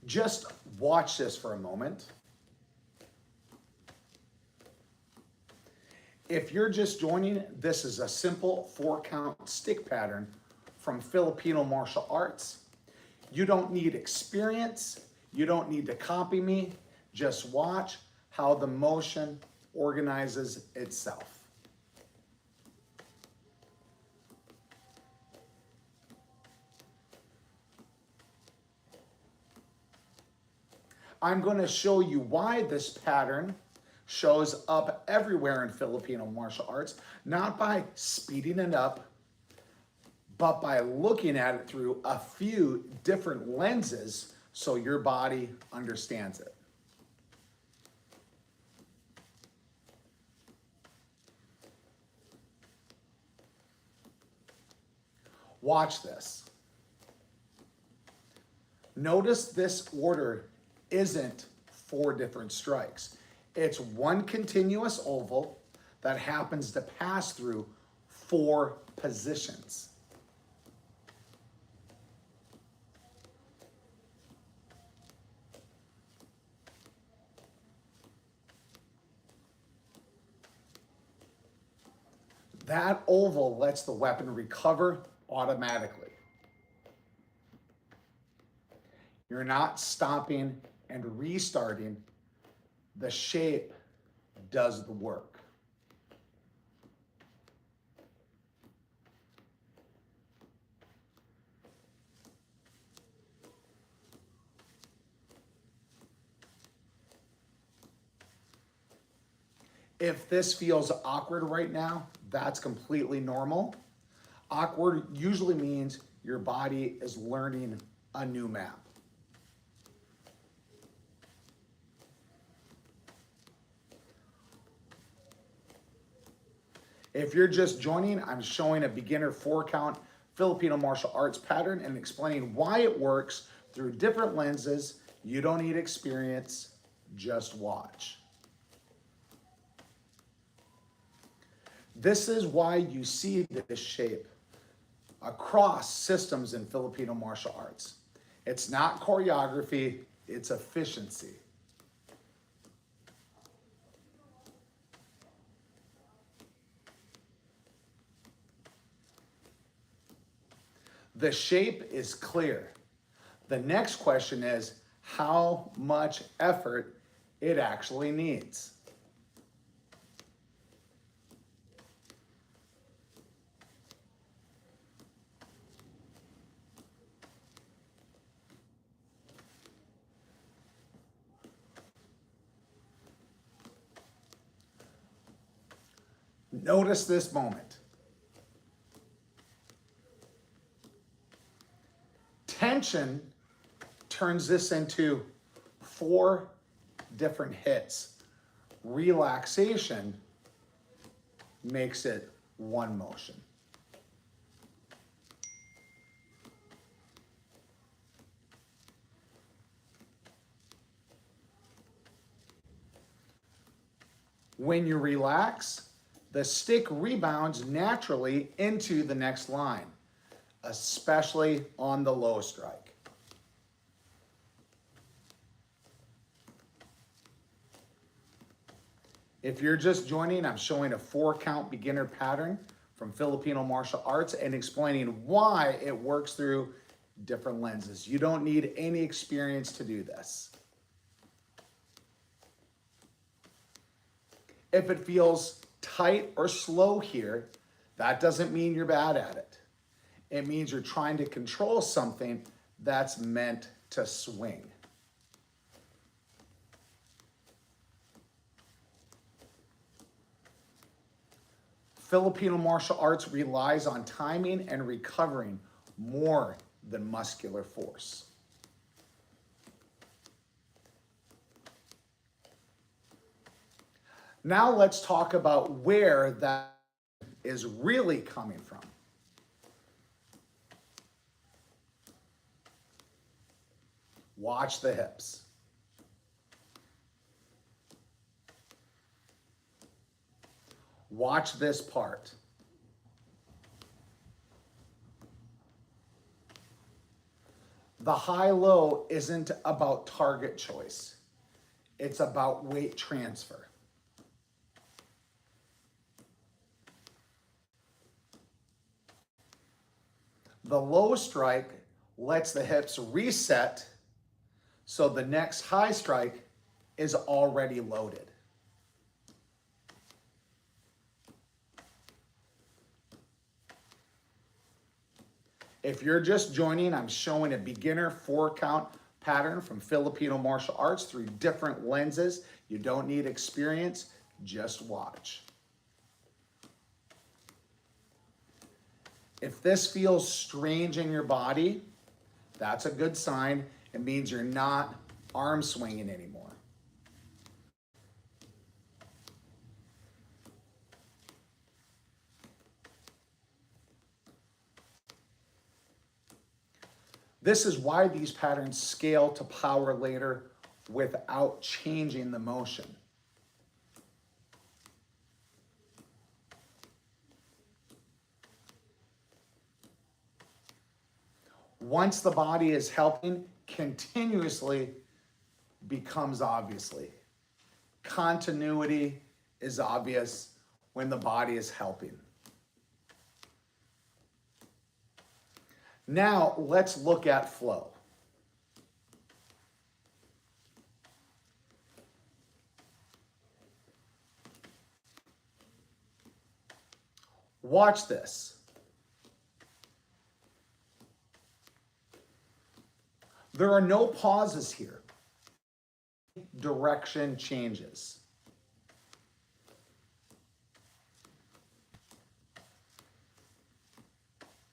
Just watch this for a moment. If you're just joining, this is a simple 4-count stick pattern from Filipino Martial Arts. You don't need experience. You don't need to copy me. Just watch how the motion organizes itself. I'm going to show you why this pattern shows up everywhere in Filipino martial arts, not by speeding it up, but by looking at it through a few different lenses so your body understands it. Watch this. Notice this order isn't 4 different strikes. It's one continuous oval that happens to pass through 4 positions. That oval lets the weapon recover automatically. You're not stopping and restarting. The shape does the work. If this feels awkward right now, that's completely normal. Awkward usually means your body is learning a new map. If you're just joining, I'm showing a beginner 4-count Filipino martial arts pattern and explaining why it works through different lenses. You don't need experience, just watch. This is why you see this shape across systems in Filipino martial arts. It's not choreography, it's efficiency. The shape is clear. The next question is how much effort it actually needs. Notice this moment. Tension turns this into 4 different hits. Relaxation makes it one motion. When you relax, the stick rebounds naturally into the next line, especially on the low strike. If you're just joining, I'm showing a 4-count beginner pattern from Filipino Martial Arts and explaining why it works through different lenses. You don't need any experience to do this. If it feels tight or slow here, that doesn't mean you're bad at it. It means you're trying to control something that's meant to swing. Filipino martial arts relies on timing and recovering more than muscular force. Now let's talk about where that is really coming from. Watch the hips. Watch this part. The high-low isn't about target choice. It's about weight transfer. The low strike lets the hips reset so the next high strike is already loaded. If you're just joining, I'm showing a beginner 4-count pattern from Filipino Martial Arts through different lenses. You don't need experience, just watch. If this feels strange in your body, that's a good sign. It means you're not arm swinging anymore. This is why these patterns scale to power later without changing the motion. Once the body is helping, continuously becomes obviously. Continuity is obvious when the body is helping. Now let's look at flow. Watch this. There are no pauses here. Direction changes.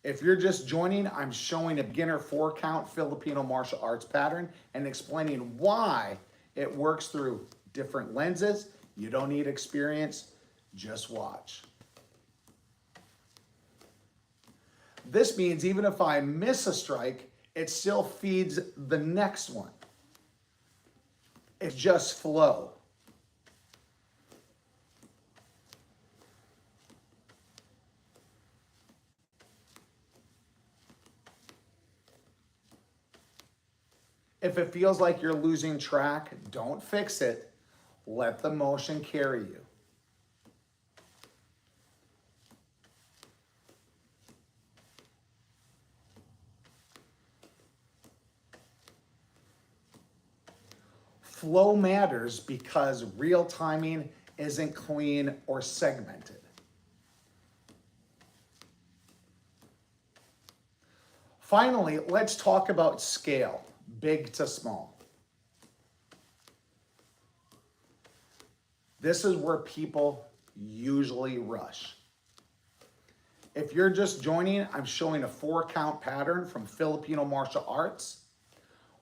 If you're just joining, I'm showing a beginner 4-count Filipino martial arts pattern and explaining why it works through different lenses. You don't need experience, just watch. This means even if I miss a strike, it still feeds the next one. It's just flow. If it feels like you're losing track, don't fix it. Let the motion carry you. Flow matters because real timing isn't clean or segmented. Finally, let's talk about scale, big to small. This is where people usually rush. If you're just joining, I'm showing a 4-count pattern from Filipino Martial Arts.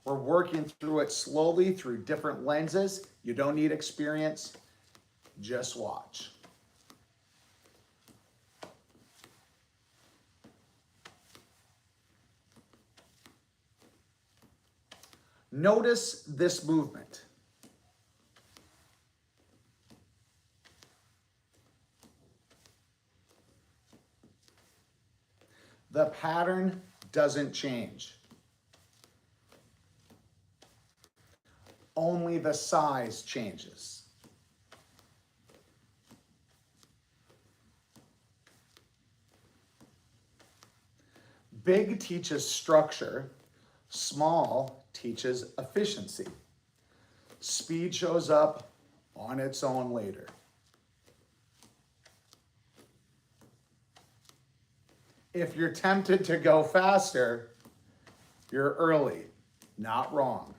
We're working through it slowly through different lenses. You don't need experience, just watch. Notice this movement. The pattern doesn't change. Only the size changes. Big teaches structure, small teaches efficiency. Speed shows up on its own later. If you're tempted to go faster, you're early, not wrong.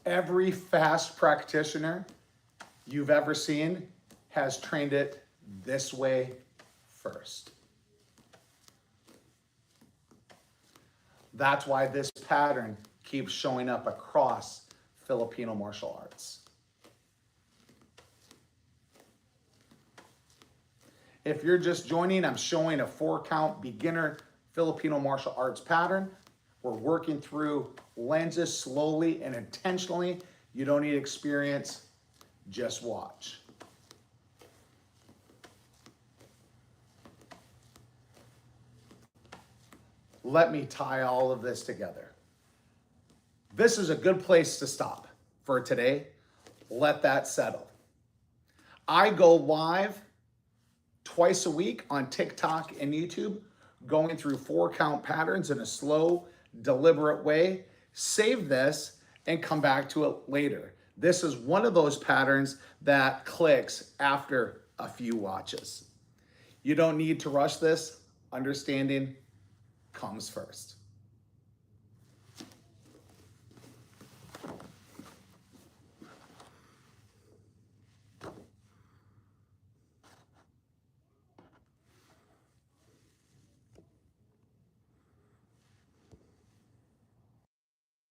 Every fast practitioner you've ever seen has trained it this way first. That's why this pattern keeps showing up across Filipino martial arts. If you're just joining, I'm showing a 4-count beginner Filipino martial arts pattern. We're working through lenses slowly and intentionally. You don't need experience, Just watch. Let me tie all of this together. This is a good place to stop for today. Let that settle. I go live twice a week on TikTok and YouTube, going through 4-count patterns in a slow, deliberate way. Save this and come back to it later. This is one of those patterns that clicks after a few watches. You don't need to rush this. Understanding comes first.